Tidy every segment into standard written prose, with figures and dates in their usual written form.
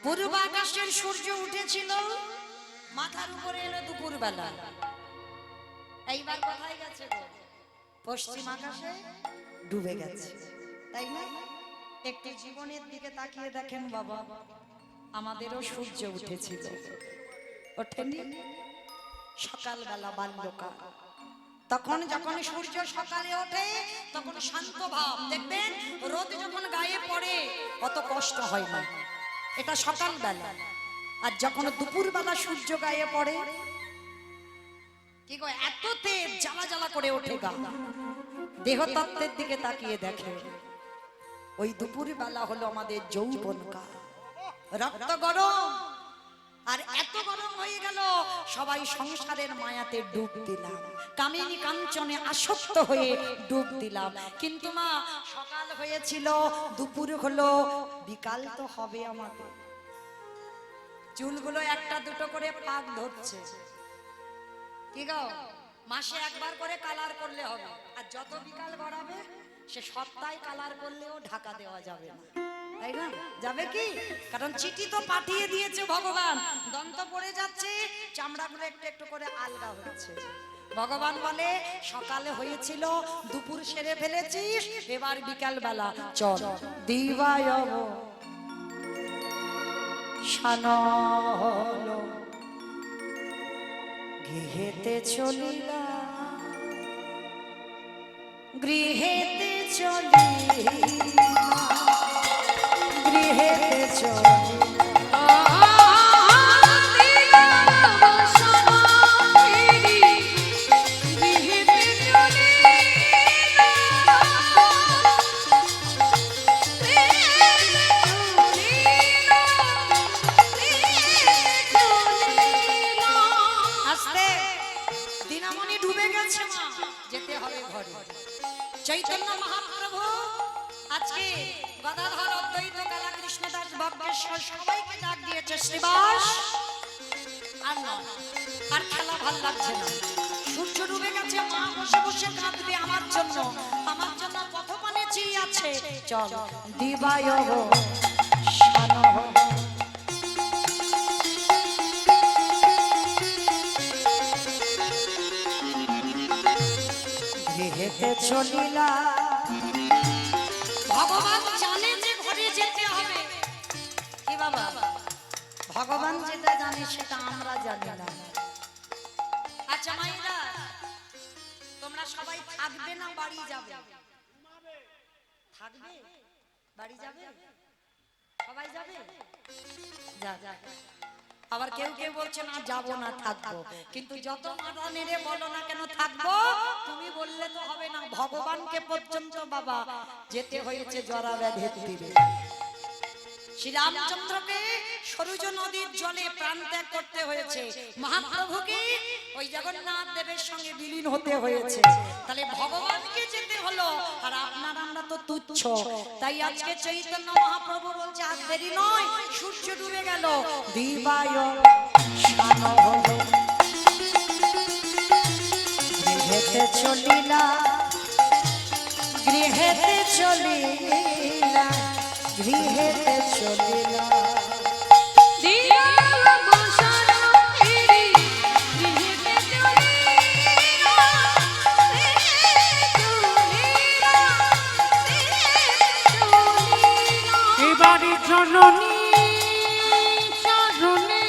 পূর্ব আকাশের সূর্য উঠেছিল, মাথার উপরে এলো দুপুর বেলা। এইবার কোথায় গেছে গো? পশ্চিম আকাশে ডুবে গেছে, তাই না? একটি জীবনের দিকে তাকিয়ে দেখেন বাবা, আমাদেরও সূর্য উঠেছিল, ওঠেনি? সকালবেলা বাল্যকাল, তখন যখন সূর্য সকালে ওঠে তখন শান্ত ভাব, দেখবেন রোদ যখন গায়ে পড়ে অত কষ্ট হয় না, এটা সকালবেলা। আর যখন দুপুরবেলা সূর্য গায়ে পড়ে কি গো, এত তেজ, জ্বালা জ্বালা করে ওঠে গা। দেহতত্ত্বের দিকে তাকিয়ে দেখে, ওই দুপুরবেলা হলো আমাদের যৌবনকাল, রক্ত গরম। আর এত গরম হয়ে গেল, সবাই সংসারের মায়াতে ডুব দিলাম, কামিনী কাঞ্চনে আসক্ত হয়ে ডুব দিলাম। কিন্তু মা, সকাল হয়েছিল, দুপুর হলো, বিকাল তো হবে আমাদের। চুলগুলো একটা দুটো করে পাক ধরছে, কি গো, মাসে একবার করে কালার করলে হবে। আর যত বিকাল গড়াবে সে সপ্তাহে কালার করলেও ঢাকা দেওয়া যাবে না, তাই না? যাবে কি? কারণ চিঠি তো পাঠিয়ে দিয়েছে ভগবান, দন্ত পড়ে যাচ্ছে, চামড়াগুলো একটু একটু করে আলগা হচ্ছে। ভগবান বলে সকালে হয়েছিল, দুপুর সেরে ফেলেছিস, এবার বিকাল বেলা চল দিবায় শানলো গৃহেতে চলিলা, গৃহেতে চলিলা, গৃহেতে চলিলা। চৈতন্য মহাপ্রভু আজকে গদাধর, অদ্বৈত, কালা কৃষ্ণদাস, বজ্ঞেশ্বর সবাইকে ডাক দিয়েছে, শ্রীবাস আর না, আর খেলা ভাল লাগছে না, সূর্য ডুবে গেছে, মা বসে বসে কাঁদবে আমার জন্য, আমার জন্য পথপানে চেয়ে আছে, চল দিবায় শানহ। গৃহেতে চলিলা, ভগবান জানে যে ঘরে যেতে হবে। কি বাবা, ভগবান যেটা জানে সেটা আমরা জানি না। আচ্ছা মাইরা, তোমরা সবাই থাকবে না বাড়ি যাবে? থাকবে, বাড়ি যাবে, সবাই যাবে? যা যা। আবার কেউ কেউ বলছে না যাবো না, থাকবো। কিন্তু যত মাথা নেড়ে বলো না কেন থাকবো, তুমি বললে তো হবে না। ভগবানকে পর্যন্ত বাবা যেতে হয়েছে জরা ব্যাধির তীরে। শ্রীরামচন্দ্রকে সরুজ নদীর জলে প্রাণ ত্যাগ করতে হয়েছে, মহাপ্রভুকে ওই জগন্নাথ দেবের সঙ্গে বিলীন হতে হয়েছে। তাহলে ভগবানকে যেতে হলো, আর আপনার আমরা তো তুচ্ছ। তাই আজকে চৈতন্য মহাপ্রভু বলছে আর দেরি নয়, সূর্য ডুবে গেল, দিবায় শানহ গৃহেতে চলিলা, গৃহেতে চলিলা, গৃহেতে চলিলা। এবারে জননী চরণে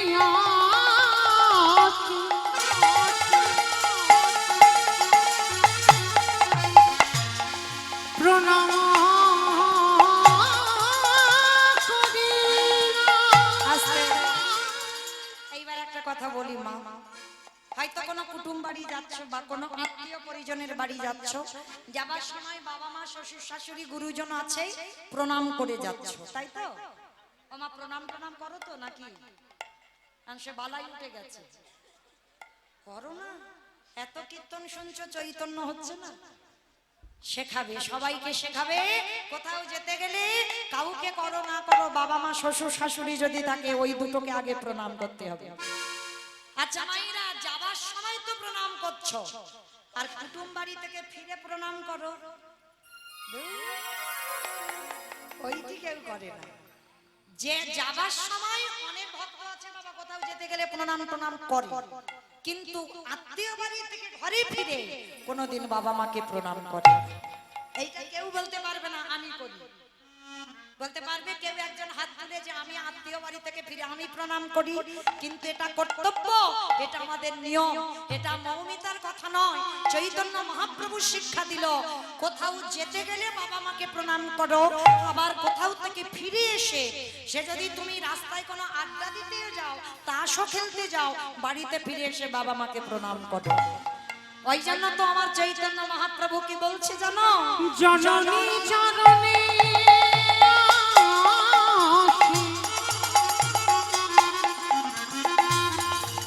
প্রণাম। এইবার একটা কথা বলি মা, হয়তো কোনো কুটুম বাড়ি যাচ্ছ বা কোনো আত্মীয় পরিজনের বাড়ি যাচ্ছ, যাবার সময় বাবা মা শ্বশুর শাশুড়ি গুরুজন আছে, প্রণাম করে যাচ্ছ, তাই তো? মা প্রণাম প্রণাম করো তো নাকি? সে বালাই উঠে গেছে, করো না? এত কীর্তন শুনছো, চৈতন্য হচ্ছে না? শেখাবে, সবাইকে শেখাবে। কোথাও যেতে গেলে কাউকে করো না করো, বাবা মা শ্বশুর শাশুড়ি যদি থাকে ওই দুটোকে আগে প্রণাম করতে হবে। আচ্ছা মাইরা, যাবার সময় তো প্রণাম করছো, আর কুটুম বাড়ি থেকে ফিরে প্রণাম করো, ওইটি কেউ করে না। যে যাবার সময় অনেক ভক্ত আছে বাবা কোথাও যেতে গেলে প্রণাম টনাম করে, কিন্তু আত্মীয় বাড়ি থেকে ঘরে ফিরে কোনোদিন বাবা মাকে প্রণাম করে। এইটা কেউ বলতে পারবে না আমি করি। বলতে পারবে কেউ একজন হাত তুলে যে আমি আত্মীয় বাড়ি থেকে ফিরে আমি প্রণাম করি? কিন্তু এটা কর্তব্য, এটা আমাদের নিয়ম, এটা মৌমিতার কথা নয়। চৈতন্য মহাপ্রভু শিক্ষা দিল, কোথাও যেতে গেলে বাবা মাকে প্রণাম করো। আবার কোথাও থেকে ফিরে এসে সে যদি তুমি রাস্তায় কোনো আড্ডা দিতে যাও, তাসও খেলতে যাও, বাড়িতে ফিরে এসে বাবা মাকে প্রণাম করো। ওই জন্য তো আমার চৈতন্য মহাপ্রভু কি বলছে জানো? জননী চরণে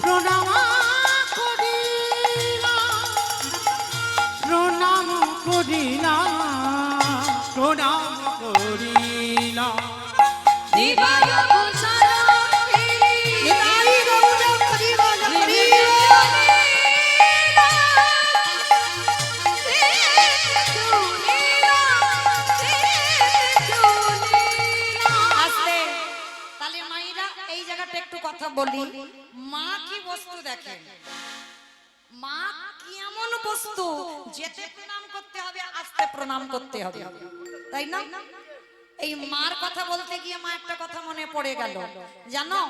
প্রণাম করিলাম, প্রণাম করিলাম, প্রণাম করিলাম। দিবায় বলি, মা কি বস্তু দেখেন, মা কি এমন বস্তু যেতে প্রণাম করতে হবে, আসতে প্রণাম করতে হবে, তাই না? এই মার কথা বলতে গিয়ে মা একটা কথা মনে পড়ে গেল, জানো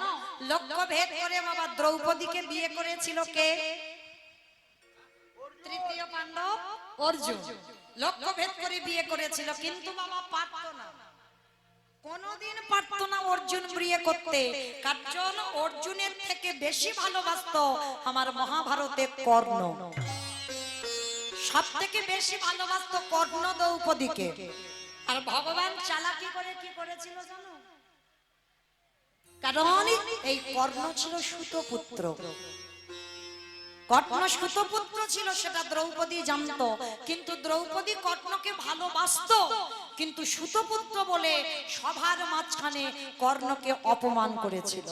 লক্ষ্য ভেদ করে বাবা দ্রৌপদীকে বিয়ে করেছিল কে? তৃতীয় পাণ্ডব অর্জুন। লক্ষ্য ভেদ করে বিয়ে করেছিল, কিন্তু বাবা পারত না, কোনদিন পারত না অর্জুন বিয়ে করতে। কারণ অর্জুনের থেকে বেশি ভালোবাসতো আমার মহাভারতে কর্ণ, সব থেকে বেশি ভালোবাসতো কর্ণ দ্রৌপদীকে। আর ভগবান চালাকি করে কি করেছিল জানো? কারণ এই কর্ণ ছিল সুতপুত্র, কর্ণ সুতপুত্র ছিল, সেটা দ্রৌপদী জানতো। কিন্তু দ্রৌপদী কর্ণকে ভালোবাসতো, কিন্তু সুতপুত্র বলে সভার মাঝখানে কর্ণকে অপমান করেছিল।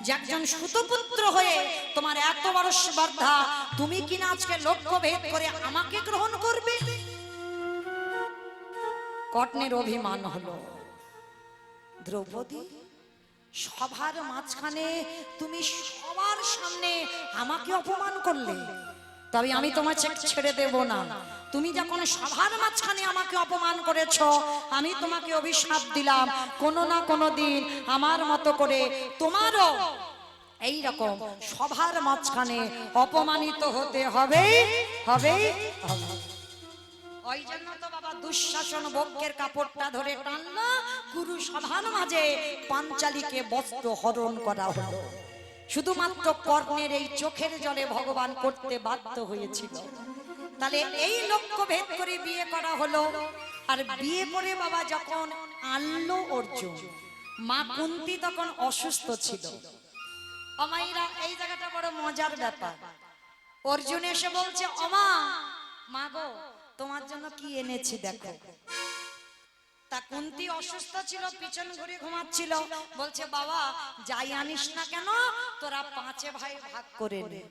যে একজন সুতপুত্র হয়ে তোমার এত বড় স্পর্ধা, তুমি কিনা আজকে লক্ষ্য ভেদ করে আমাকে গ্রহণ করবে? কর্ণের অভিমান হলো, দ্রৌপদী সভার মাঝখানে তুমি সবার সামনে আমাকে অপমান করলে, তবে আমি তোমাকে ছেড়ে দেব না। তুমি যখন সভার মাঝখানে আমাকে অপমান করেছো, আমি তোমাকে অভিশাপ দিলাম, কোনো না কোনো দিন আমার মতো করে তোমারও এই রকম সভার মাঝখানে অপমানিত হতে হবে, হবে, হবে। ওই জন্য তো বাবা দুঃশাসন বক্ষের কাপড়টা ধরে টানলো, গুরু সভার মাঝে পাঞ্চালীকে বস্ত্র হরণ করা হলো। শুধুমাত্র কর্ণের এই চোখের জলে ভগবান করতে বাধ্য হয়েছিল। তাহলে এই লক্ষ্য ভেদ করে বিয়ে করা হলো। আর বিয়ে করে বাবা যখন আনলো অর্জুন, মা কুন্তি তখন অসুস্থ ছিল। অমাইরা এই জায়গাটা বড় মজার ব্যাপার। অর্জুন এসে বলছে, অমা মা গো তোমার জন্য কি এনেছি দেখো। তা কুন্তি অসুস্থ ছিল, পিছন ঘুরে ঘুমাচ্ছিল, বলছে বাবা যাই আনিস না কেন তোরা পাঁচে ভাই ভাগ করে নে।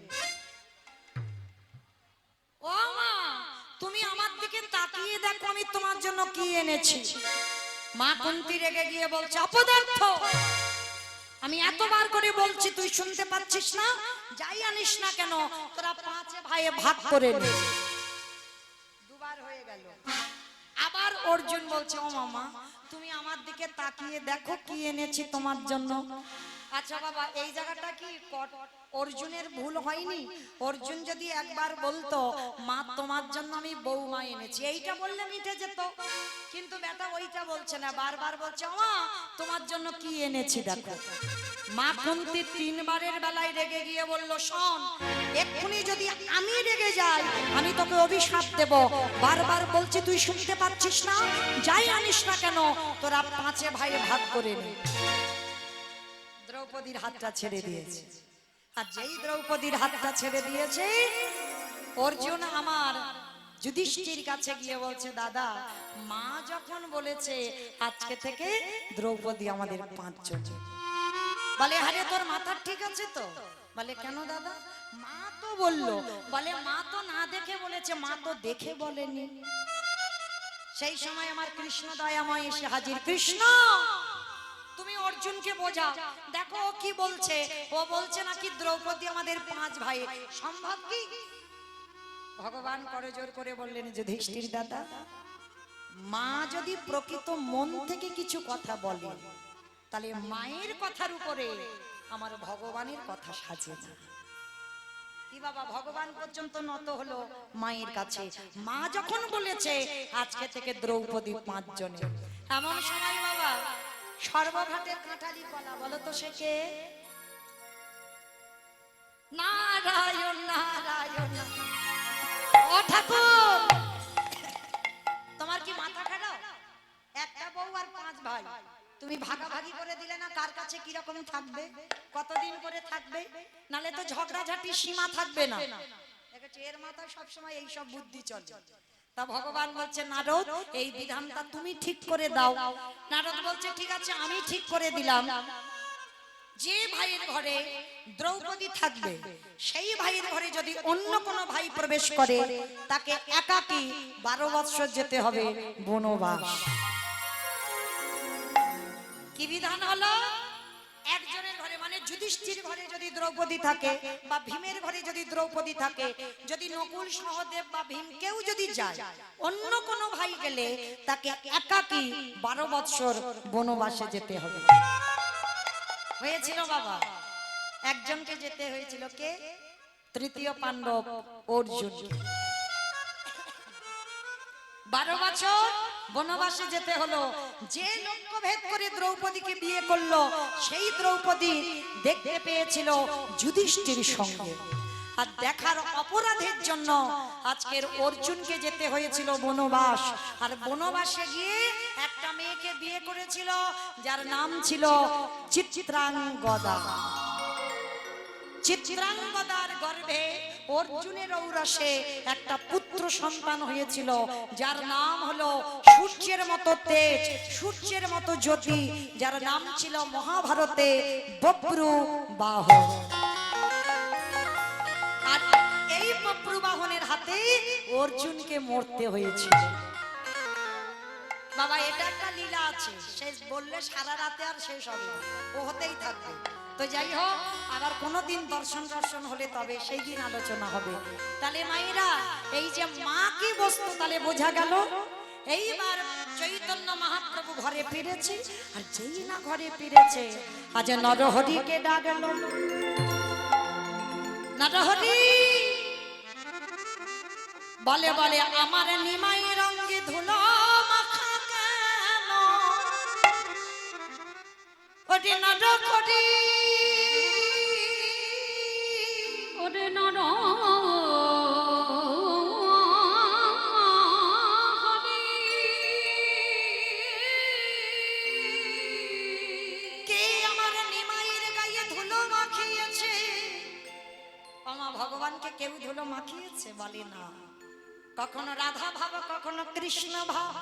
ও মা তুমি আমার দিকে তাকিয়ে দেখো আমি তোমার জন্য কি এনেছি। মা কুন্তি রেগে গিয়ে বলছে, অপদার্থ, আমি এতবার করে বলছি তুই শুনতে পাচ্ছিস না? যাই আনিস না কেন তোরা পাঁচে ভাই ভাগ করে নে। দুবার হয়ে গেল। আবার অর্জুন বলছে, ও মামা তুমি আমার দিকে তাকিয়ে দেখো কি এনেছি তোমার জন্য। আচ্ছা বাবা এই জায়গাটা কি অর্জুনের ভুল হয়নি? অর্জুন যদি একবার বলতো মা তোমার জন্য আমি বৌমা এনেছি, এইটা বললে মিটে যেত। কিন্তু বেটা ওইটা বলছে না, বারবার বলছে মা তোমার জন্য কি এনেছি দেখো। মা কুন্তি তিনবারের বেলায় রেগে গিয়ে বলল, শোন এক্ষুনি যদি আমি রেগে যাই আমি তোকে অভিশাপ দেব। বারবার বলছি তুই শুনতে পাচ্ছিস না? যাই আনিস না কেন তোরা পাঁচে ভাই ভাগ করে নে। দ্রৌপদীর হাতটা ছেড়ে দিয়েছে। আর যেই দ্রৌপদীর হাতটা ছেড়ে দিয়েছে, অর্জুন আমার যুধিষ্ঠির কাছে গিয়ে বলছে, দাদা মা যখন বলেছে আজকে থেকে দ্রৌপদী আমাদের পাঁচজন। বলে আরে তোর মাথা ঠিক আছে তো? বলে কেন দাদা? মা তো বললো। বলে মা তো না দেখে বলেছে, মা তো দেখে বলেনি। সেই সময় আমার কৃষ্ণ দয়াময় এসে হাজির। কৃষ্ণ তুমি অর্জুনকে বোঝা, দেখো ও কি বলছে। ও বলছে নাকি দ্রৌপদী আমাদের 5 ভাই, সম্ভব কি? ভগবান করজোর করে বললেন, যুধিষ্ঠির দাদা, মা যদি প্রকৃত মন থেকে কিছু কথা বলে, তাহলে মায়ের কথার উপরে আমার ভগবানের কথা সাজে না। কি বাবা, ভগবান পর্যন্ত নত হলো মায়ের কাছে। মা যখন বলেছে আজকে থেকে দ্রৌপদী 5 জনে, এমন সময় বাবা সর্বঘাটের কাঁঠালি কলা, বলো তো সে কে? নারায়ণ নারায়ণ। ও ঠাকুর, তোমার কি মাথা খারাপ? একটা বউ আর 5 ভাই, তুমি ভাগাভাগি করে দিলে না, কার কাছে কি রকম থাকবে, কতদিন করে থাকবে, নালে তো ঝগড়াঝাটির সীমা থাকবে না। দেখেছো, এর মাথায় সবসময় এই সব বুদ্ধি চলে। তা ভগবান বলছে, নারদ এই বিধানটা তুমি ঠিক করে দাও। নারদ বলছে, ঠিক আছে আমি ঠিক করে দিলাম। যে ভাইয়ের ঘরে দ্রৌপদী থাকবে, সেই ভাইয়ের ঘরে যদি অন্য কোনো ভাই প্রবেশ করে, তাকে একাকী 12 বৎসর যেতে হবে বনবাস। কি বিধান হলো? একজনের ঘরে, মানে যুধিষ্ঠির ঘরে যদি দ্রৌপদী থাকে, বা ভীমের ঘরে যদি দ্রৌপদী থাকে, যদি নকুল সহদেব বা ভীম কেউ যদি যায়, অন্য কোনো ভাই গেলে তাকে একাকী 12 বৎসর বনবাসে যেতে হবে। হয়েছিল বাবা, একজনকে যেতে হয়েছিল, কে? তৃতীয় পাণ্ডব অর্জুন। 12 বছর বনবাসে যেতে হলো। যে লক্ষ্য ভেদ করে দ্রৌপদীকে বিয়ে করলো, সেই দ্রৌপদী দেখতে পেয়েছিল যুধিষ্ঠির সঙ্গে, আর দেখার অপরাধের জন্য আজকের অর্জুনকে যেতে হয়েছিল বনবাস। আর বনবাসে গিয়ে একটা মেয়েকে বিয়ে করেছিল, যার নাম ছিল চিত্রাঙ্গদা। চিত্রাঙ্গদার গর্ভে অর্জুনের ঔরসে একটা পুত্র সন্তান হয়েছিল, যার নাম হলো সূর্যের মতো তেজ, সূর্যের মতো জ্যোতি, যার নাম ছিল মহাভারতে বব্রুবাহ। আর এই বব্রুবাহনের হাতে অর্জুনকে মরতে হয়েছিল। বাবা, এটা একটা লীলা আছে, শেষ বললে সারা রাতে আর শেষ হবে না, ও হতেই থাকবে। তো যাই হোক, আবার কোনোদিন দর্শন হলে তবে সেই দিন আলোচনা হবে। তাহলে মায়েরা, এই যে মা কি বস্তু, তাহলে বোঝা গেল। এইবার চৈতন্য মহাপ্রভু ঘরে ফিরেছে, আর যেই না ঘরে ফিরেছে, আজ নরহরিকে ডাকলো। নরহরি বলে বলে, আমার নিমাই রঙে ধুলো মাখা কেন, ওরে নরহরি, ওরে নরহরি, কে আমার নিমাইয়ের গায়ে ধুলো মাখিয়েছে? আমার ভগবানকে কেউ ধুলো মাখিয়েছে? বলে না। কখনো রাধা ভাব, কখনো কৃষ্ণ ভাব,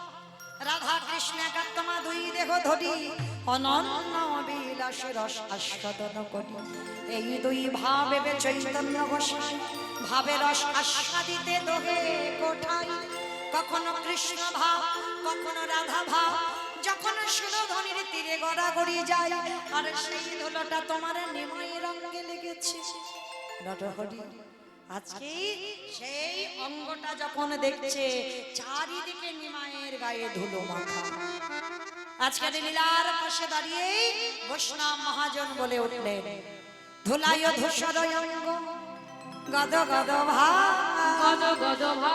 রাধা কৃষ্ণ একাত্মা দুই দেহ ধরি, অনন্য বিলাস রস আস্বাদন করি। এই দুই ভাবে চৈতন্য গোসাই, ভাবে রস আস্বাদিতে দোহে কোঠায়। কখনো কৃষ্ণ ভাব, কখনো রাধা ভাব, যখন সুরধনির তীরে গড়াগড়ি যায়, আর সেই ধুলোটা তোমার নিমাই রঙে লেগেছে। নরহরি আজকে সেই অঙ্গটা যখন দেখছে, চারিদিকে নিমাইয়ের গায়ে ধুলো মাখা। আজকে লীলার পাশে দাঁড়িয়ে বৈষ্ণব মহাজন বলে উঠলেন, ধুলায় ধূসর অঙ্গ, গদ গদ ভা, গদ গদ ভা,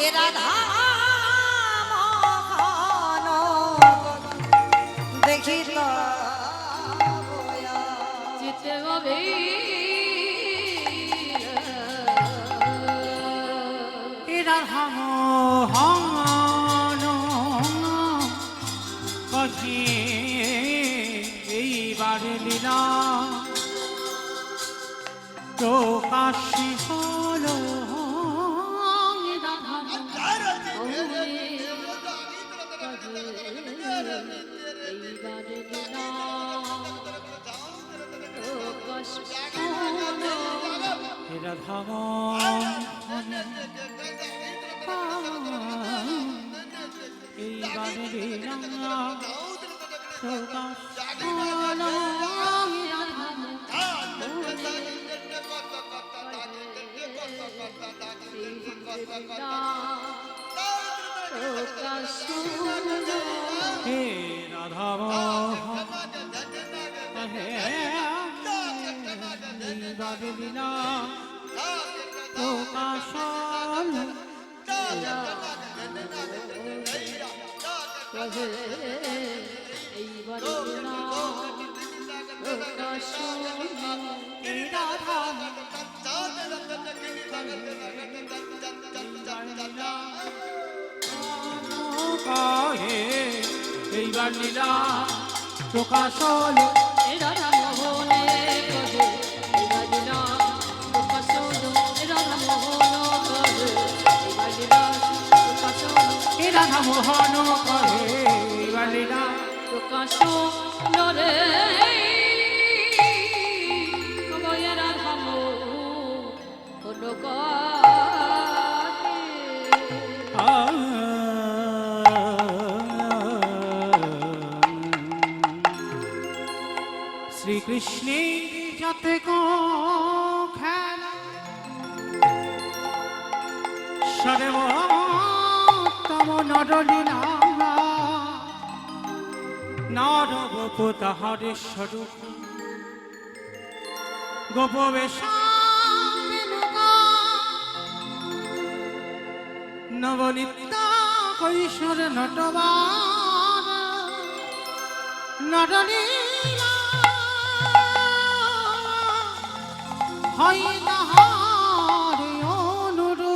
এ রাধা মোহন দেখি তো এইবার লীলা প্রকাশী হলো। এইবার লীলা প্রকাশ হলো হে রাধা মোহন হে এইবারে লীলা প্রকাশ হলো এই রাধা কহে এইবার লীলা প্রকাশ হলো এ রাধা মোহন কহে এইবার লীলা প্রকাশ রে রাধা মোহন শ্রীকৃষ্ণের যাতে কো খেলা সর্বোত্তম নরলীলা নরগোপ তাহারে স্বরূপ গোপবেশা নবনিত্য কৈশোর নটবার নরলীলা হয় তাহারে অনুরূপ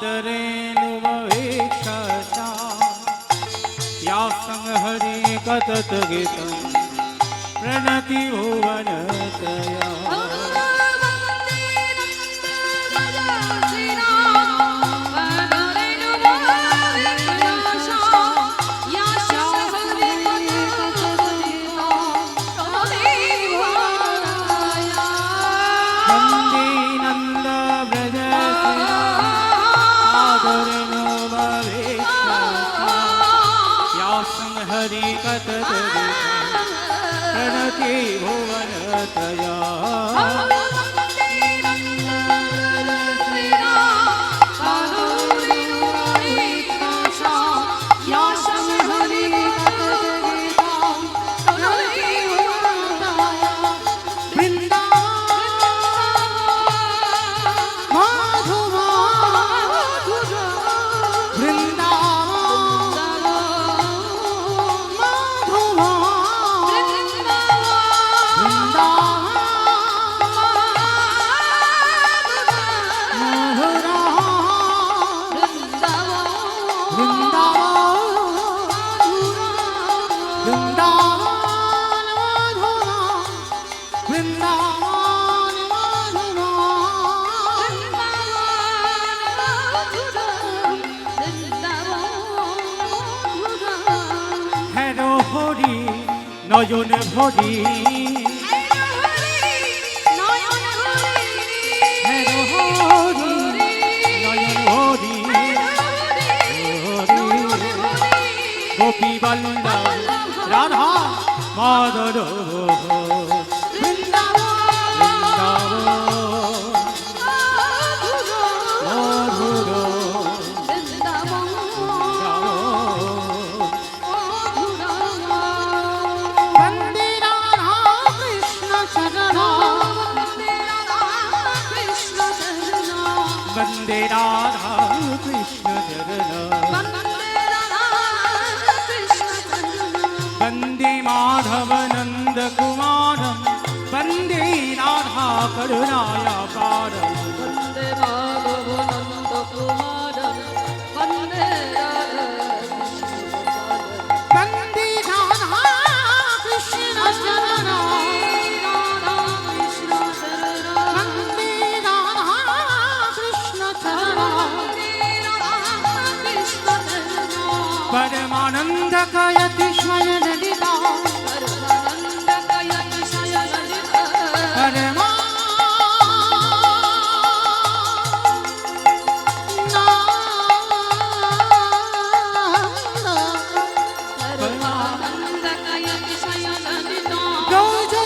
आदरेणुमवेक्षसा या संहरि कतत गीतं प्रणति भुवनतया वन्दे नन्दव्रजसुरा आदरेणुमवेक्षसा या संहरि कतत गीतं प्रणति भुवनतया নয়ন ভরি গোপী বল্লভ রাধা মাধব वन्दे राधा कृष्ण चरण वन्दे माधव नन्द कुमारं वन्दे राधा करुणाया पारं वन्दे माधव नन्द कुमारं वन्दे वन्दे राधा कृष्ण चरण वन्दे राधा कृष्ण चरण परमानन्द कयति स्वयं ललिता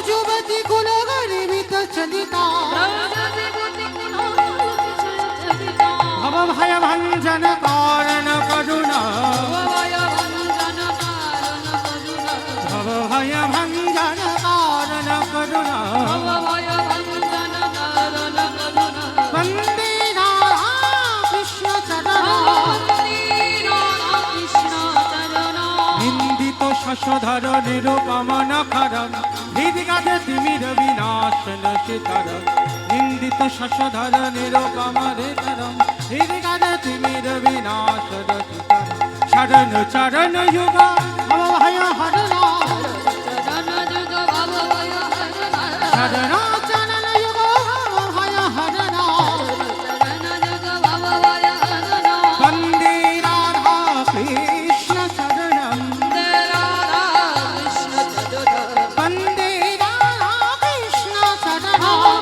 जुवती कुल गर्वित चलिता भव भय भंजन कारण करुणा भव भय भंजन कारण करुणा वन्दे राधा कृष्ण चरण निन्दित शशधर निरुपम नखरं हृदिगते तिमिर विनाशन शितरं निन्दित शशधर निरुपम हृदरं हृदिगते तिमिर विनाशन शितरं शरण चरण युग भव भय हरणा शरण चरण युग भव भय हरणा वन्दे राधा कृष्ण चरणं वन्दे राधा कृष्ण चरणं वन्दे राधा कृष्ण चरणं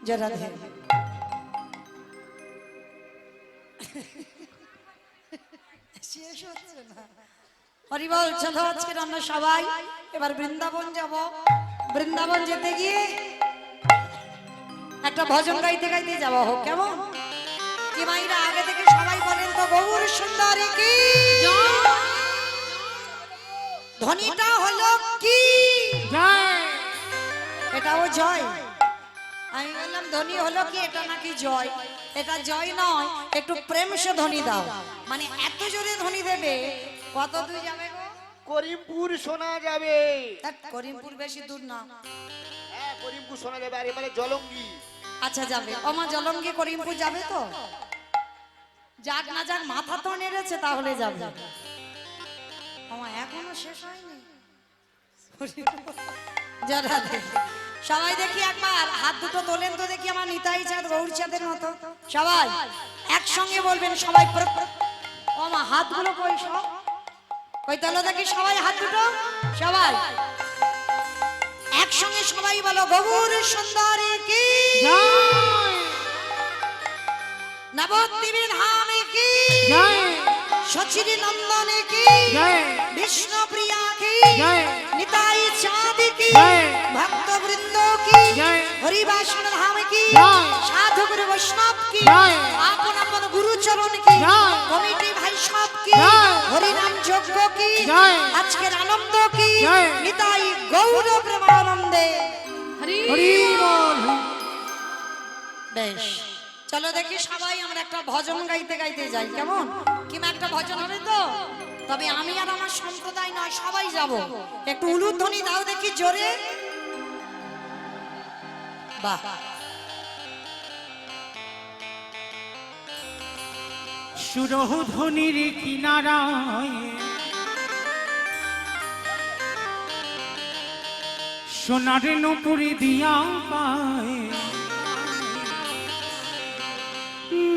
জয় রাধে। শেষ হচ্ছে না। হরি বল। চলো আজকে আমরা সবাই এবার বৃন্দাবন যাব। বৃন্দাবন যেতে গিয়ে একটা ভজন গাইতে গাইতে যাওয়া হোক, কেমন? কি মাইরা আগে থেকে সবাই বলেন তো, গৌর সুন্দরী কি ধ্বনিটা হলো কি? জয়। এটাও জয়। আমি বললাম ধ্বনি হলো কি, এটা নাকি জয়? এটা জয় নয়, একটু প্রেম সে ধ্বনি দাও। মানে এত জোরে ধ্বনি দেবে, কত দূর যাবে গো? করিমপুর শোনা যাবে। ধ্যাৎ, করিমপুর বেশি দূর না। হ্যাঁ করিমপুর শোনা যাবে, আর এবারে জলঙ্গি। আচ্ছা যাবে। ওমা জলঙ্গি করিমপুর যাবে তো? যাক না যাক, মাথা তো নেড়েছে, তাহলে যাবে। ওমা এখনো শেষ হয়নি। জয় রাধে। সবাই দেখি একবার হাত দুটো তোলেন তো দেখি, আমার নিতাই চাঁদ গৌর চাঁদের মতো। সবাই একসঙ্গে বলবেন, সবাই ওমা হাতগুলো কই সব? কই তোলো দেখি সবাই হাত দুটো। সবাই একসঙ্গে সবাই বলো, গৌর সুন্দরী কি জয়। নবদ্বীপের ধামে কি জয়। সচির নন্দনে কি জয়। বিষ্ণু প্রিয়া কি জয়। নিতাই চাঁদ কি জয়। ভক্ত বৃন্দ কি জয়। হরিবাসন ধাম কি জয়। সাধু গুরু বৈষ্ণব কি জয়। আপন আপন গুরু চরণ কি জয়। কমিটি ভাই সব কি জয়। হরিনাম যজ্ঞ কি জয়। আজকের আনন্দ কি জয়। নিতাই গৌর প্রেমানন্দে। হরি হরি বল। বেশ, চলো দেখি সবাই আমরা একটা ভজন গাইতে গাইতে যাই, কেমন? কিংবা একটা ভজন হবে তো? তবে আমি আর আমার সম্প্রদায় নয়, সবাই যাব। একটু উলুধ্বনি দাও দেখি জোরে। বাহ, সুরধ্বনির কিনারায় সোনার নুপুরি দিয়া পায়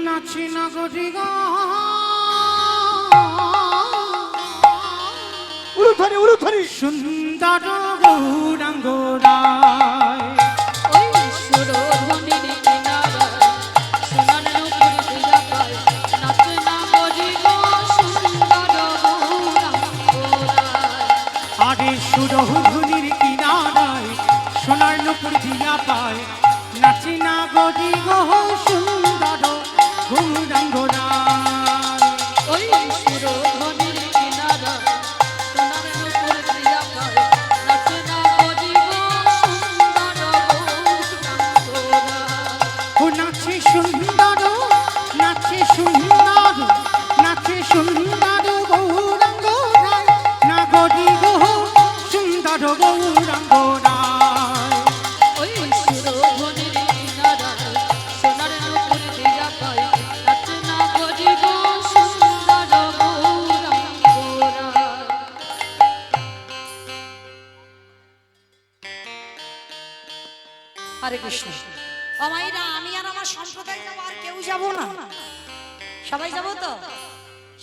নাচে নগরী গা। উলুধ্বনি উলুধ্বনি। সুন্দর গৌরাঙ্গ রায় ওই সুরধ্বনির কিনারায় সোনার নূপুর দিয়া পায় নাচে না মরিব সুন্দর গৌরাঙ্গরায়। আরে সুরধ্বনির কিনারায় সোনার নুপুর দিয়া পায় নাচে না গরি গো সুন্দর গৌরাঙ্গ রায়। ওই সুরধ্বনির কিনারায় সোনার নূপুর দিয়া পায় নাচে না মরিব সুন্দর গৌরাঙ্গরায়। ও নাচে সুন্দর, নাচে সুন্দর, নাচে সুন্দর গৌরাঙ্গ রায় নাগরি গো সুন্দর গৌরাঙ্গ রায়। ওই সুরধ্বনির কিনারায় সোনার নূপুর দিয়া পায় নাচে না মরিব সুন্দর গৌরাঙ্গরায়। হরে কৃষ্ণ। ও মাইরা, আমি আর আমার সম্প্রদায় যাবো, আর কেউ যাবো না? সবাই যাবো তো?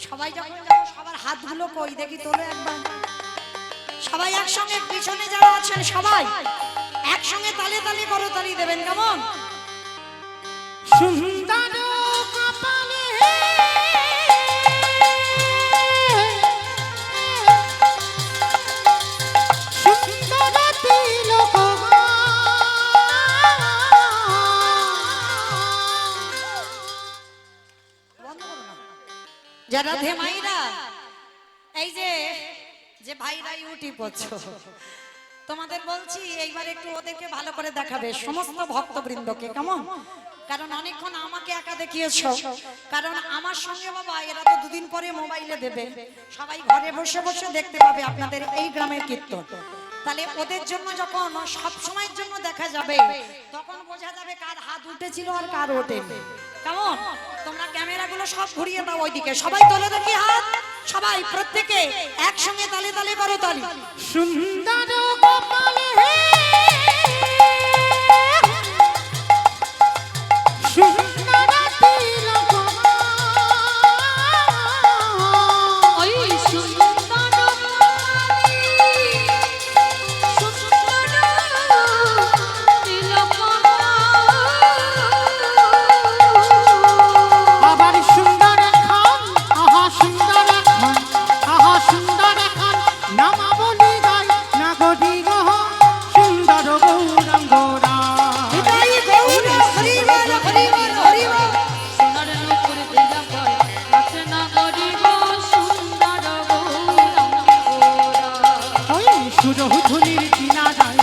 সবাই যখন যাবো, সবার হাতগুলো কই দেখি তোলো একবার। সবাই একসঙ্গে, পিছনে যারা আছেন সবাই একসঙ্গে তালে তালে করো, তালি দেবেন, কেমন? সুন্দর কপালে সুন্দর তিলক বন্ধ করো না। যারা ধেমাইরা, এই যে যে ভাইরা ইউটিউব করছো, তোমাদের বলছি এইবার একটু ওদেরকে ভালো করে দেখাবে, সমস্ত ভক্তবৃন্দকে, কেমন? কারণ অনেকক্ষণ আমাকে একা দেখিয়েছো, কারণ আমার সঙ্গে বাবা এরা তো দুদিন পরে মোবাইলে দেবে, সবাই ঘরে বসে বসে দেখতে পাবে আপনাদের এই গ্রামের কীর্তন। তাহলে ওদের জন্য যখন সব সময়ের জন্য দেখা যাবে, তখন বোঝা যাবে কার হাত উঠেছিল আর কার ওঠেনি, কেমন? তোমরা ক্যামেরাগুলো সব ঘুরিয়ে দাও ওইদিকে, সবাই তোলে দেখি হাত, সবাই প্রত্যেকে একসঙ্গে তালে তালে করো তালি। সুন্দর কপালে সুন্দর তিলক ওই সুন্দর সুন্দর তিলক সুরধুনির কিনারায়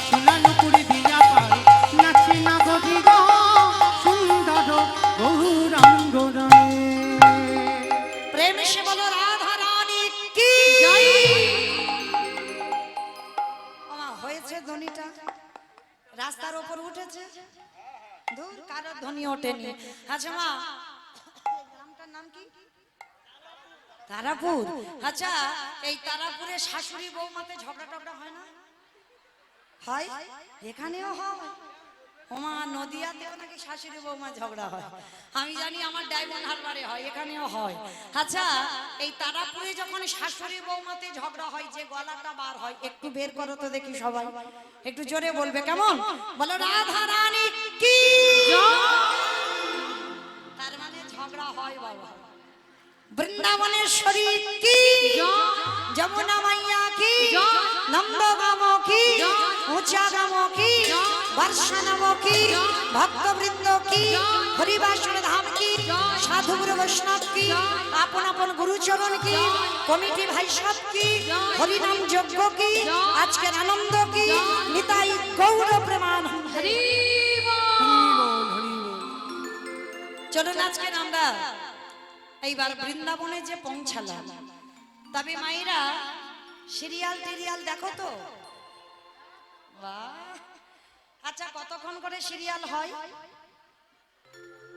সোনা নুপুর দিয়া পায় নাচে না গদি গো সুন্দর গৌরাঙ্গ রায়। প্রেম সে বলো রাধা রানী কি আমা হয়েছে ধ্বনিটা রাস্তার উপর উঠেছে দূর কারো ধ্বনি ওঠেনি। আচ্ছা মা এই গ্রামটার নাম কি? তারাপুর। আচ্ছা এই তারাপুরে শাশুড়ি বৌমাতে ঝগড়া টগড়া হয় না? হয়, এখানেও হয়। ওমা নদিয়াতেও নাকি শাশুড়ি বৌমা ঝগড়া হয়। আমি জানি আমার ডায়মন্ড হারবারে হয়, এখানেও হয়। আচ্ছা এই তারাপুরে যখন শাশুড়ি বৌমাতে ঝগড়া হয় যে গলাটা বার হয় একটু বের করো তো দেখি সবাই, একটু জোরে বলবে কেমন? বলো রাধা রানী কি। তার মানে ঝগড়া হয় বাবা। বৃন্দাবনেশ্বরী কি, যমুনা মাইয়া কি, নন্দগাম কি, উঁচাগাম কি, বর্ষানাম কি, ভক্তবৃন্দ কি, হরিবাসর ধাম কি, সাধু গুরু বৈষ্ণব কি, আপন আপন গুরুচরণ কি, কমিটি ভাই সব কি, হরিনাম যজ্ঞ কি, আজকের আনন্দ কি, নিতাই গৌর প্রেমানন্দ। হরি চলুন আজকে আমরা এইবার বৃন্দাবনে যে পৌঁছালাম, তবে মায়েরা সিরিয়াল টিরিয়াল দেখো তো? বাহ! আচ্ছা কতক্ষণ করে সিরিয়াল হয়?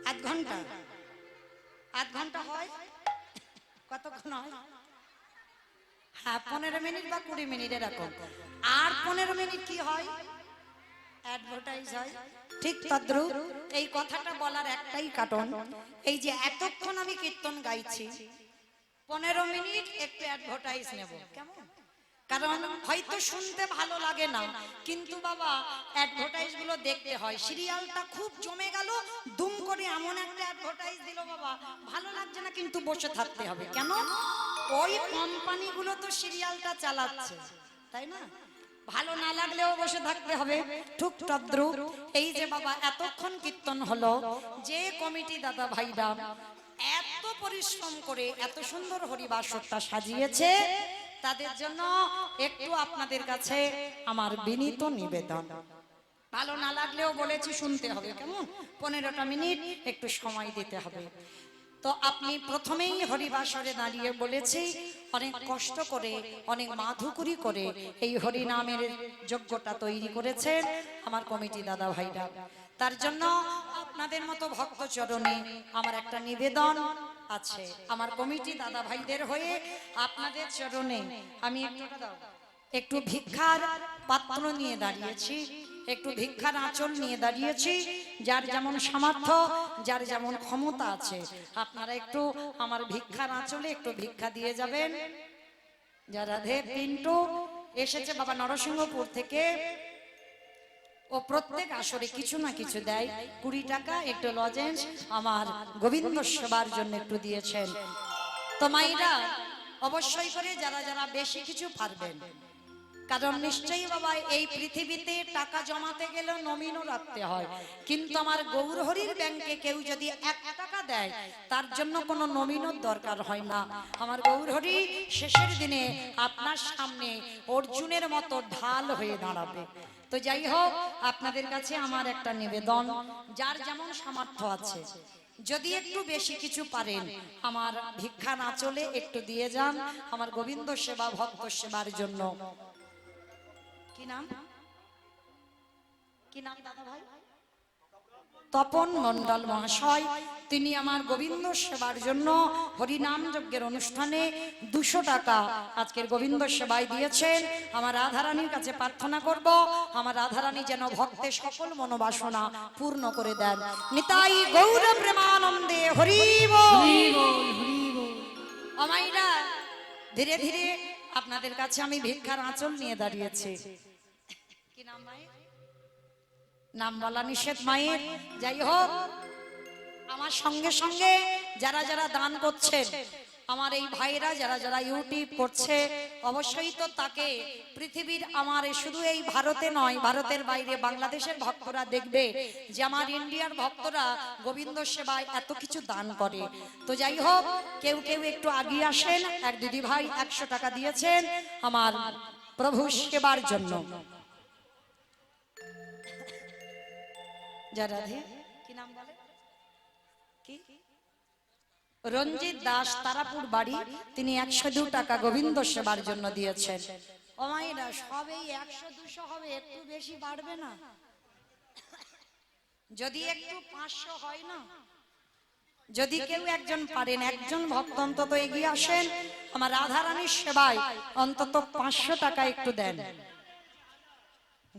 আধ ঘন্টা। আধ ঘন্টা হয়? কতক্ষণ হয়? হ্যাঁ 15 মিনিট বা 20 মিনিট এরকম। আর 15 মিনিট কি হয়? অ্যাডভার্টাইজ হয়। ঠিক তদ্রুপ এই কথাটা বলার একটাই কারণ, এই যে এতক্ষণ আমি কীর্তন গাইছি 15 মিনিট একটু অ্যাডভার্টাইজ নেব কেমন? কারণ হয়তো শুনতে ভালো লাগে না, কিন্তু বাবা অ্যাডভার্টাইজ গুলো দেখতে হয়। সিরিয়ালটা খুব জমে গেল, দুম করে এমন একটা অ্যাডভার্টাইজ দিল বাবা, ভালো লাগছে না কিন্তু বসে থাকতে হবে। কেন? ওই কোম্পানিগুলো তো সিরিয়ালটা চালাচ্ছে, তাই না? ভালো না লাগলেও বসে থাকতে হবে। ঠিক তদ্রুপ এই যে বাবা এতক্ষণ কীর্তন হলো, যে কমিটি দাদা ভাইরা এত পরিশ্রম করে এত সুন্দর হরিবাসরটা সাজিয়েছে, তাদের জন্য একটু আপনাদের কাছে আমার বিনীত নিবেদন। ভালো না লাগলেও বলেছি শুনতে হবে কেমন? 15টা মিনিট একটু সময় দিতে হবে। তো আপনি প্রথমেই হরিবাসরে দাঁড়িয়ে বলেছি অনেক কষ্ট করে অনেক মাধুকরী করে এই হরিনামের যজ্ঞটা তৈরি করেছেন আমার কমিটি দাদা ভাইরা। তার জন্য আপনাদের মতো ভক্ত চরণে আমার একটা নিবেদন আছে। আমার কমিটি দাদা ভাইদের হয়ে আপনাদের চরণে আমি একটু ভিক্ষার পাত্র নিয়ে দাঁড়িয়েছি, একটু ভিক্ষার আঁচল নিয়ে দাঁড়িয়েছি। যার যেমন সামর্থ্য, যার যেমন ক্ষমতা আছে, আপনারা একটু আমার ভিক্ষার আঁচলে একটু ভিক্ষা দিয়ে যাবেন। যারা দেব পিন্টু এসেছে বাবা নরসিংহপুর থেকে, ও প্রত্যেক আসরে কিছু না কিছু দেয়, 20 টাকা একটু লজেন্স আমার গোবিন্দ সেবার জন্য একটু দিয়েছেন। তো মাইরা অবশ্যই করে যারা যারা বেশি কিছু পারবেন, কারণ নিশ্চয়ই বাবা এই পৃথিবীতে টাকা জমাতে গেলে নমিনও রাখতে হয়, কিন্তু আমার গৌরহরির ব্যাংকে কেউ যদি 1 টাকা দেয় তার জন্য কোনো নমিনর দরকার হয় না। আমার গৌরহরি শেষের দিনে আপনার সামনে অর্জুনের মতো ঢাল হয়ে দাঁড়াবে। তো যাই হোক, আপনাদের কাছে আমার একটা নিবেদন, যার যেমন সামর্থ্য আছে যদি একটু বেশি কিছু পারেন আমার ভিক্ষা না চলে একটু দিয়ে যান আমার গোবিন্দ সেবা ভক্ত সেবার জন্য। কি নাম? কি নাম দাদা ভাই? তপন মন্ডল মহাশয়, তিনি আমার গোবিন্দ সেবার জন্য হরিনাম যজ্ঞের অনুষ্ঠানে 200 টাকা আজকের গোবিন্দ সেবায় দিয়েছেন। আমার রাধারানীর কাছে প্রার্থনা করব আমার রাধারানী যেন ভক্তের সকল মনোবাসনা পূর্ণ করে দেন। নিতাই গৌর প্রেমানন্দে হরি বল। আমাইরা ধীরে ধীরে আপনাদের কাছে আমি ভিক্ষার আঁচল নিয়ে দাঁড়িয়েছি। কি নাম মায়ের? নাম বলা নিষেধ মায়ের। যাই হোক, আমার সঙ্গে সঙ্গে যারা যারা দান করছেন, আমার এই ভাইরা যারা যারা ইউটিউব করছে, অবশ্যই তো তাকে পৃথিবীর আমার শুধু এই ভারতে নয়, ভারতের বাইরে বাংলাদেশের ভক্তরা দেখবে যে আমার ইন্ডিয়ার ভক্তরা গোবিন্দ সেবায় এত কিছু দান করে। তো যাই হোক, কেউ কেউ একটু আগিয়ে আসেন। এক দিদি ভাই 100 টাকা দিয়েছেন আমার প্রভু সেবার জন্য। জয় রাধে। কি নাম বলে? কি? রঞ্জিত দাস, তারাপুর বাড়ি। তিনি 102 টাকা গোবিন্দ সেবার জন্য দিয়েছেন। ও মায়েরা, সবেই 100-200 হবে, একটু বেশি বাড়বে না? যদি একটু 500 হয় না? যদি কেউ একজন পারেন, একজন ভক্ত অন্তত এগিয়ে আসেন, আমার রাধারানীর সেবায় অন্তত 500 টাকা একটু দেন।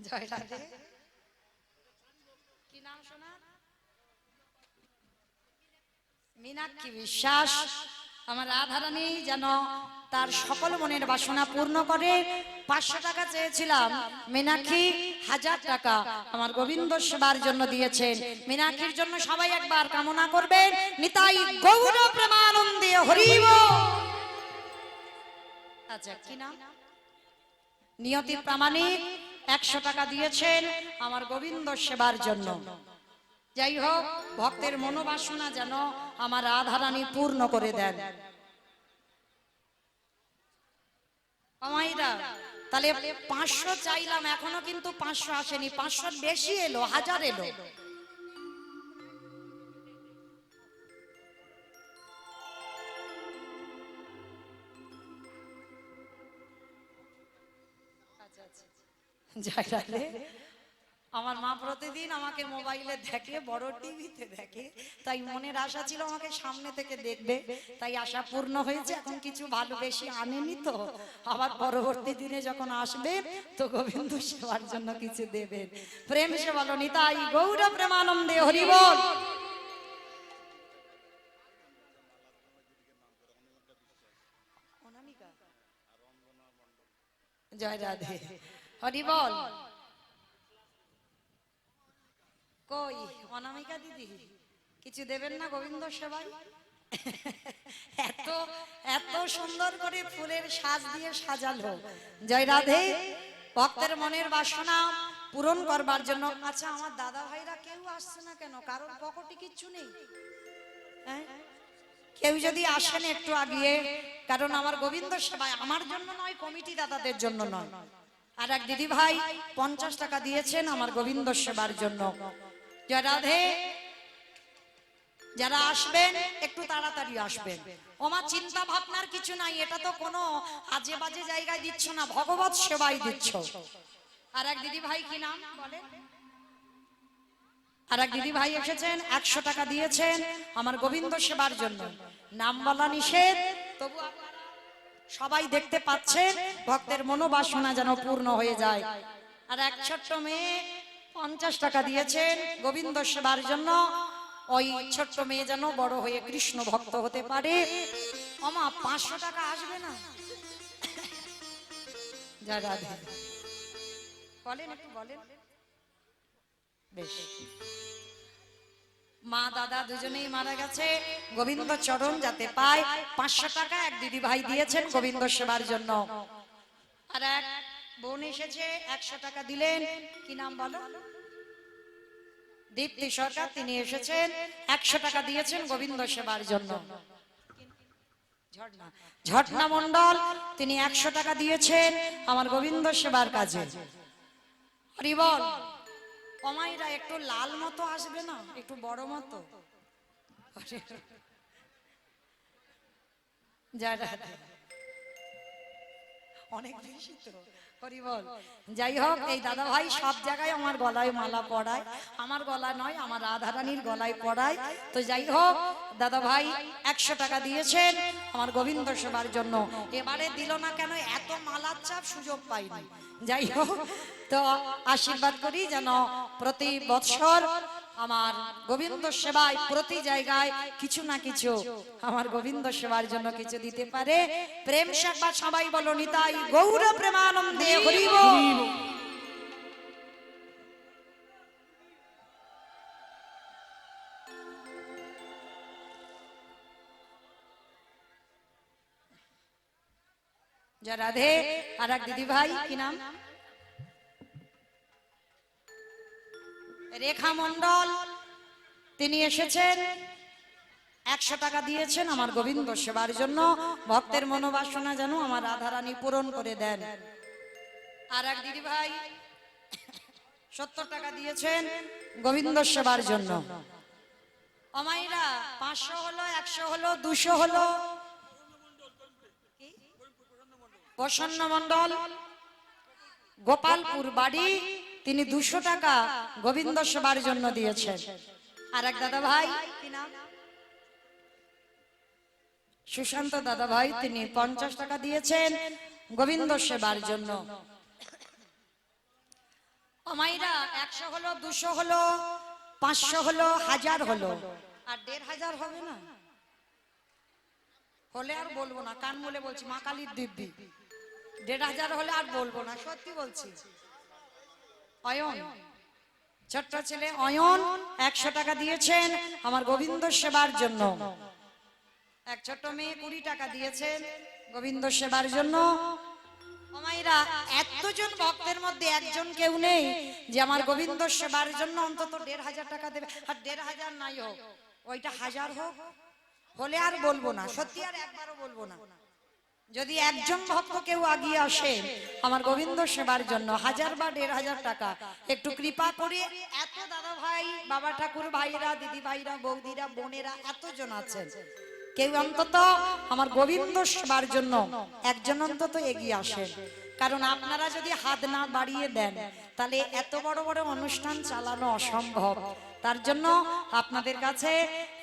জয় রাধে। কি নাম শোনা? মীনাক্ষী বিশ্বাস। আমার রাধারানী যেন তার সকল মনের বাসনা পূর্ণ করে। 500 টাকা চেয়েছিলাম, মীনাক্ষী 1000 টাকা আমার গোবিন্দ সেবার জন্য দিয়েছেন। মীনাক্ষীর জন্য সবাই একবার কামনা করবেন, নিতাই গৌর প্রেমানন্দে হরি বল। আচ্ছা, কি নাম? নিয়তি প্রামাণিক 100 টাকা দিয়েছেন আমার গোবিন্দ সেবার জন্য। যাই হোক, ভক্তের মনোবাসনা যেন আমার রাধারানী পূর্ণ করে দেন। আমাইরা তাহলে 500 চাইলাম, এখনো কিন্তু 500 আসেনি। 500 বেশি এলো, 1000 এলো। জয় রাধে। আমার মা প্রতিদিন আমাকে মোবাইলে দেখে, বড় টিভিতে দেখে, তাই মনের আশা ছিল আমাকে সামনে থেকে দেখবে, তাই আশা পূর্ণ হয়েছে। এখন কিছু ভালো বেশি আনেনি তো, আবার পরবর্তী দিনে যখন আসবে তো গোবিন্দ সেবার জন্য কিছু দেবেন। প্রেম সে বলো নিতাই গৌর প্রেমানন্দে হরি বল। জয় রাধে, হরি বল। কই অনামিকা দিদি, কিছু দেবেন না গোবিন্দ সেবায়? এত এত সুন্দর করে ফুলের সাজ দিয়ে সাজালো। জয় রাধে। ভক্তের মনের বাসনা পূরণ করবার জন্য। আচ্ছা, আমার দাদা ভাইরা কেউ আসছে না কেন? কারোর পকেটে কিচ্ছু নেই? হ্যাঁ, কেউ যদি আসেন একটু আগিয়ে, কারণ আমার গোবিন্দ সেবায় আমার জন্য নয়, কমিটি দাদাদের জন্য নয়। আর এক দিদি ভাই 50 টাকা দিয়েছেন আমার গোবিন্দ সেবার জন্য। জয় রাধে। যারা আসবেন একটু তাড়াতাড়ি আসবেন। আমার চিন্তা ভাবনার কিছু নাই, এটা তো কোনো আজে বাজে জায়গায় দিচ্ছ না, ভগবত সেবাই দিচ্ছ। আর এক দিদি ভাই, কি নাম বলে? আর এক দিদি ভাই এসেছেন, 100 টাকা দিয়েছেন আমার গোবিন্দ সেবার জন্য। নাম বলা নিষেধ, তবু সবাই দেখতে পাচ্ছেন, ভক্তের মনোবাসনা যেন পূর্ণ হয়ে যায়। আর এক ছোট্ট মেয়ে 50 টাকা দিয়েছেন গোবিন্দ সেবার জন্য। ওই ছোট্ট মেয়ে যেন বড় হয়ে কৃষ্ণ ভক্ত হতে পারে। আমা 500 টাকা আসবে না? জয় রাধে। বলেন, একটু বলেন। বেশ, মা দাদা দুজনেই মারা গেছে, গোবিন্দ চরণ যাতে পায়। 500 টাকা এক দিদি ভাই দিয়েছেন গোবিন্দ সেবার জন্য। আর এক বোন এসেছে, 100 টাকা দিলেন। কি নাম বলো? দীপ্তি সরকার। তিনি এসেছেন, 100 টাকা দিয়েছেন গোবিন্দ সেবার জন্য। ঝটনা মন্ডল, তিনি 100 টাকা দিয়েছেন আমার গোবিন্দ সেবার কাজে। হরি বল। কমাইরা একটু লাল মতো আসবে না, একটু বড় মতো? অনেক বেশি তো। হরি বল। যাই হোক, এই দাদা ভাই সব জায়গায় আমার গলায় মালা পরায়, আমার গলা নয়, আমার রাধারানীর গলায় পরায়। তো যাই হোক, দাদা ভাই 100 টাকা দিয়েছেন আমার গোবিন্দ সেবার জন্য। এবারে দিল না কেন, এত মালার চাপ সুযোগ পাইনি। যাই হোক, তো আশীর্বাদ করি যেন প্রতি বৎসর আমার গোবিন্দ সেবায় প্রতি জায়গায় কিছু না কিছু আমার গোবিন্দ সেবার জন্য কিছু দিতে পারে। প্রেম সেবা সবাই বলো নিতাই গৌর প্রেমানন্দে হরি বল। জয় রাধে। আর এক দিদি ভাই, কি নাম? রেখা মন্ডল। তিনি এসেছেন, 100 টাকা দিয়েছেন আমার গোবিন্দ সেবার জন্য। ভক্তের মনোবাসনা যেন আমার রাধারানী পূরণ করে দেন। আর এক দিদি ভাই 70 টাকা দিয়েছেন গোবিন্দ সেবার জন্য। অমাইরা 500 হলো, 100 হলো, 200 হলো। প্রসন্ন মণ্ডল, গোপালপুর বাড়ি, তিনি 200 টাকা গোবিন্দ সেবার জন্য দিয়েছেন। আর এক দাদা ভাই, কি নাম? সুশান্ত দাদা ভাই, তিনি 50 টাকা দিয়েছেন গোবিন্দ সেবার জন্য। অমাইরা 100 হলো, 200 হলো, 500 হলো, 1000 হলো, আর 1500 হবে না হলে আর বলবো না, কান বলে বলছি, মা কালীর দিব্যি 1500 হলে আর বলবো না, সত্যি বলছি। অয়ন, ছোট্ট ছেলে অয়ন 100 টাকা দিয়েছেন আমার গোবিন্দ সেবার জন্য। এক ছোট্ট মেয়ে 20 টাকা দিয়েছেন গোবিন্দ সেবার জন্য। মায়েরা, এতজন ভক্তের মধ্যে একজন কেউ নেই যে আমার গোবিন্দ সেবার জন্য অন্তত 1500 টাকা দেবে। আর 1500 নাই হোক, ওইটা 1000 হোক, হলে আর বলবো না, সত্যি আর একবারও বলবো না। যদি একজন ভক্ত কেউ আগিয়ে আসে আমার গোবিন্দ সেবার জন্য 1000 বা 1500 টাকা, একটু কৃপা করে, এত দাদা ভাই, বাবা ঠাকুর ভাইরা, দিদি ভাইরা, বৌদিরা, বোনেরা এতজন আছেন, কেউ অন্তত আমার গোবিন্দ সেবার জন্য একজন অন্তত এগিয়ে আসেন। কারণ আপনারা যদি হাত না বাড়িয়ে দেন তাহলে এত বড় বড় অনুষ্ঠান চালানো অসম্ভব। তার জন্য আপনাদের কাছে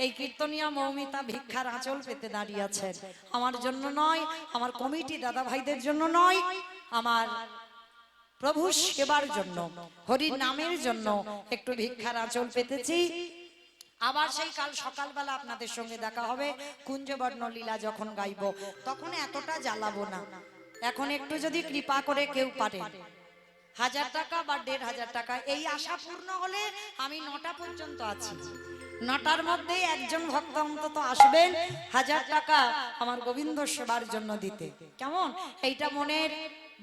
এই কীর্তনীয় মৌমিতা ভিক্ষার আঁচল পেতে দাঁড়িয়ে আছেন। আমার জন্য নয়, আমার কমিটি দাদা ভাইদের জন্য নয়, আমার প্রভু সেবার জন্য, হরির নামের জন্য একটু ভিক্ষার আঁচল পেতেছি। আবার সেই কাল সকালবেলা আপনাদের সঙ্গে দেখা হবে, কুঞ্জবর্ণ লীলা যখন গাইব, তখন এতটা জ্বালাবো না। এখন একটু যদি কৃপা করে কেউ পারে 1000 টাকা বা 1500 টাকা, এই আশা পূর্ণ হলে আমি 9টা পর্যন্ত আছি। 9টার মধ্যে একজন ভক্ত অন্তত আসবেন 1000 টাকা আমার গোবিন্দ সেবার জন্য দিতে। কেমন? এইটা মনের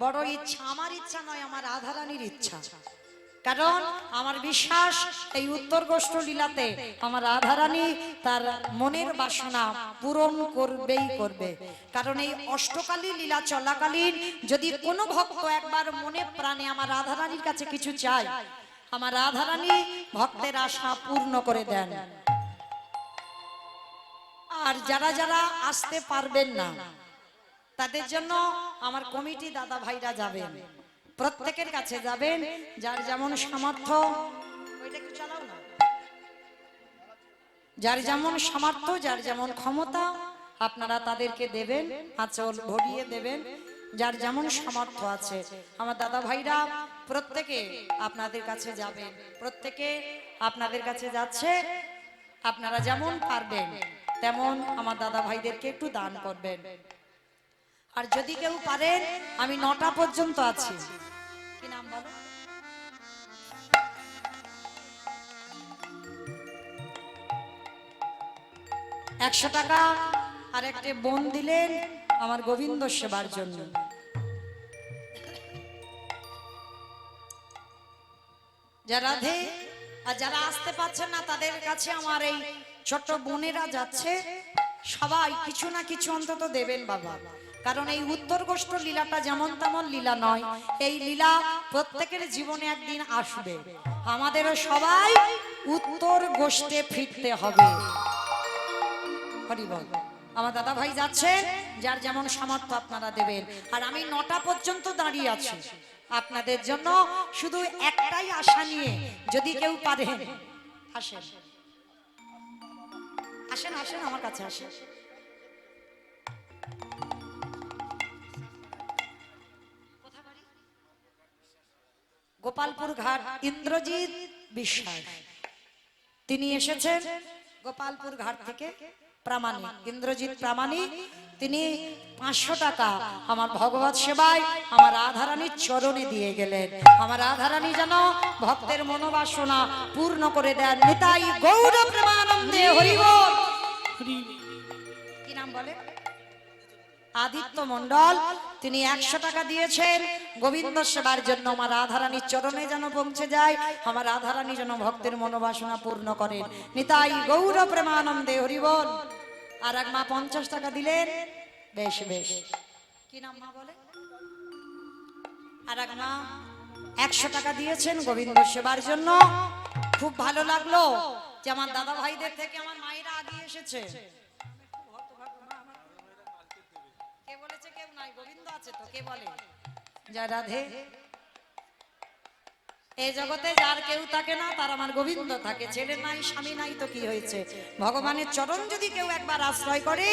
বড় ইচ্ছা, আমার ইচ্ছা নয়, আমার রাধারানীর ইচ্ছা। কারণ আমার বিশ্বাস এই উত্তর গোষ্ঠ লীলাতে আমার রাধারানী তার মনের বাসনা পূরণ করবেই করবে। কারণ এই অষ্টকালী লীলা চলাকালীন যদি কোনো ভক্ত একবার মনে প্রাণে আমার রাধারানীর কাছে কিছু চায়, আমার রাধারানী ভক্তের আশা পূর্ণ করে দেন। আর যারা যারা আসতে পারবেন না তাদের জন্য আমার কমিটি দাদা ভাইরা যাবেন, প্রত্যেকের কাছে যাবেন, যার যেমন সামর্থ্য, ওইটা একটু চালাও না, যার যেমন সামর্থ্য, যার যেমন ক্ষমতা, আপনারা তাদেরকে দেবেন, আঁচল ভরিয়ে দেবেন, যার যেমন সামর্থ্য আছে। আমার দাদা ভাইরা প্রত্যেকে আপনাদের কাছে যাবেন, প্রত্যেকে আপনাদের কাছে যাচ্ছে। আপনারা যেমন পারবেন তেমন আমার দাদা ভাইদেরকে একটু দান করবেন। আর যদি কেউ পারেন, আমি 9টা পর্যন্ত আছি। কি নাম বলো? একশো টাকা আর একটা বোন দিলেন আমার গোবিন্দ সেবার জন্য। যারা রাধে, আর যারা আসতে পারছেন না তাদের কাছে আমার এই ছোট্ট বোনেরা যাচ্ছে, সবাই কিছু না কিছু অন্তত দেবেন বাবা। কারণ এই উত্তর গোষ্ঠ লীলাটা যেমন তেমন লীলা নয়, এই লীলা প্রত্যেকের জীবনে একদিন আসবে। আমাদেরও সবাই উত্তর গোষ্ঠে ফিরতে হবে। হরি বল। আমার দাদা ভাই যাচ্ছেন, যার যেমন সামর্থ্য আপনারা দেবেন। আর আমি 9টা পর্যন্ত দাঁড়িয়ে আছি আপনাদের জন্য, শুধু একটাই আশা নিয়ে, যদি কেউ পারেন আসেন, আসেন, আসেন আমার কাছে আসেন। গোপালপুর ঘাট ইন্দ্রজিৎ বিশ্বাস, তিনি এসেছেন গোপালপুর ঘাট থেকে, প্রামাণিক ইন্দ্রজিৎ প্রামাণিক। তিনি 500 টাকা আমার ভগবত সেবায় আমার রাধারানীর চরণে দিয়ে গেলেন। আমার রাধারানী যেন ভক্তের মনোবাসনা পূর্ণ করে দেন। নিতাই গৌর প্রেমানন্দে হরি বল। কি নাম বলে? আদিত্য মণ্ডল, তিনি 100 টাকা দিয়েছেন গোবিন্দ সেবার জন্য। আমার রাধারানীর চরণে যেন পৌঁছে যায়, আমার রাধারানী যেন ভক্তের মনোবাসনা পূর্ণ করেন। নিতাই গৌর প্রেমানন্দে হরি বল। আর এক মা 50 টাকা দিলেন। বেশ বেশ, কি নাম মা বলে? আর এক মা 100 টাকা দিয়েছেন গোবিন্দ সেবার জন্য। খুব ভালো লাগলো যে আমার দাদা ভাইদের থেকে আমার মায়েরা আগিয়ে এসেছে। কে বলেছে কেউ নাই, গোবিন্দ আছে তো, কে বলে? জয় রাধে। এই জগতে যার কেউ থাকে না তার আমার গোবিন্দ থাকে। ছেলে নাই স্বামী নাই তো কি হয়েছে, ভগবানের চরণ যদি কেউ একবার আশ্রয় করে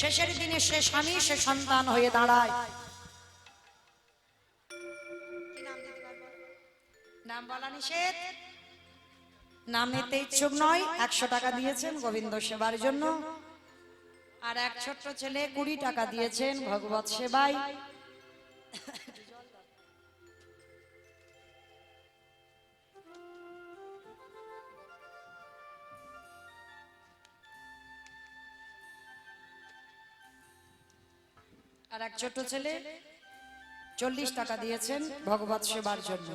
শেষের দিনে সে স্বামী সে সন্তান হয়ে দাঁড়ায়। নাম বলা নিষেধ, নাম নিতে ইচ্ছুক নয়। 100 টাকা দিয়েছেন গোবিন্দ সেবার জন্য। আর এক ছোট্ট ছেলে 20 টাকা দিয়েছেন ভগবত সেবায়। আর এক ছোট্ট ছেলে 40 টাকা দিয়েছেন ভগবত সেবার জন্য।